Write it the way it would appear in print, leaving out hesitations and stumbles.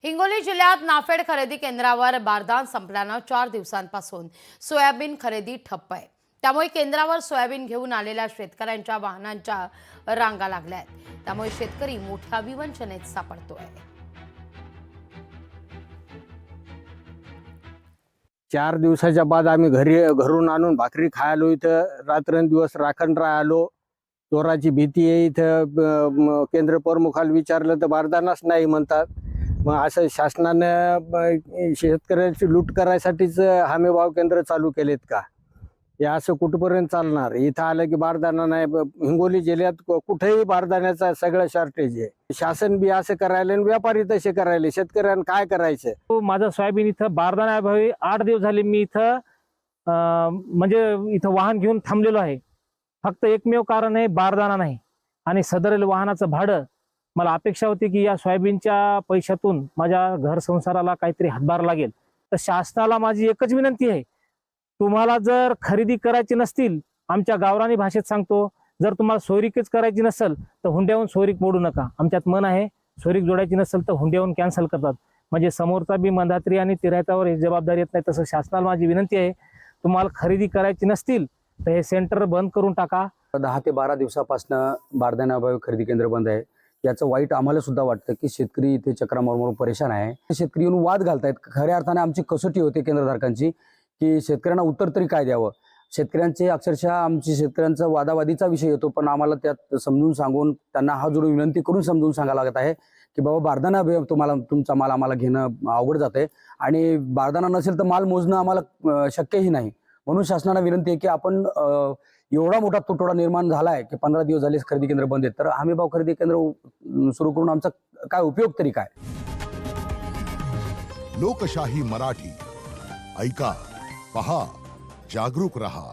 हिंगोली जिल्ह्यात नाफेड खरेदी केंद्रावर बारदान संपल्यानं 4 दिवसांपासून सोयाबीन खरेदी ठप्प आहे। त्यामुळे केंद्रावर सोयाबीन घेऊन आलेल्या शेतकऱ्यांच्या वाहनांच्या रांगा लागल्या आहेत। त्यामुळे शेतकरी मोठ्या विवंचनेत सापडतोय। 4 दिवसाच्या बाद आम्ही घरून आणून भाकरी खायलो। इथं रात्रंदिवस राखण राहिलो। चोराची भीती आहे। इथं केंद्र प्रमुखाला विचारलं तर बारदानाच नाही म्हणतात। मग असं शासनाने शेतकऱ्याची लूट करायसाठीच हमी भाव केंद्र चालू केलेत का? हे असं कुठपर्यंत चालणार? इथं आलं की बारदाना नाही। हिंगोली जिल्ह्यात कुठेही बारदाण्याचा सगळं शॉर्टेज आहे। शासन बी असं करायला आणि व्यापारी तसे करायले, शेतकऱ्यांना काय करायचं? माझं सोयाबीन इथं बारदाण्याअभावी 8 दिवस झाले मी इथं म्हणजे इथं वाहन घेऊन थांबलेलो आहे। फक्त एकमेव कारण आहे बारदाना नाही आणि सदरील वाहनाचं भाडं। मला अपेक्षा होती की या सोयाबीनच्या पैशातून माझ्या घर संसाराला काहीतरी हातभार लागेल। तर शासनाला माझी एकच विनंती आहे, तुम्हाला जर खरेदी करायची नसतील, आमच्या गावरानी भाषेत सांगतो, जर तुम्हाला सोयरीकच करायची नसेल तर हुंड्याहून सोयरीक मोडू नका। आमच्यात मन आहे, सोयरीक जोडायची नसेल तर हुंड्याहून कॅन्सल करतात। म्हणजे समोरचा बी मंदात्री आणि तिरायतावर ही जबाबदारी येत नाही। तसं शासनाला माझी विनंती आहे, तुम्हाला खरेदी करायची नसतील तर हे सेंटर बंद करून टाका। 10 ते 12 दिवसापासून बारदाण्याअभावी खरेदी केंद्र बंद आहे। याचं वाईट आम्हाला सुद्धा वाटतं की शेतकरी इथे चक्रा मारून परेशान आहे। शेतकरी येऊन वाद घालतायत। खऱ्या अर्थाने आमची कसोटी होते केंद्रधारकांची की शेतकऱ्यांना उत्तर तरी काय द्यावं। शेतकऱ्यांचे अक्षरशः आमची शेतकऱ्यांचा वादावादीचा विषय येतो, पण आम्हाला त्यात समजून सांगून त्यांना हात जोडून विनंती करून समजून सांगायला लागत आहे की बाबा बारदाना तुम्हाला तुमचा माल आम्हाला घेणं अवघड जाते आणि बारदाना नसेल तर माल मोजणं आम्हाला शक्यही नाही। म्हणून शासनाला विनंती आहे की आपण एवढा मोठा तुटवडा निर्माण झाला आहे की 15 दिवस झाले खरेदी केंद्र बंद आहेत, तर हमी भाव खरेदी केंद्र सुरू करून आमचा काय उपयोग तरी काय? लोकशाही मराठी ऐका, पहा, जागरूक रहा।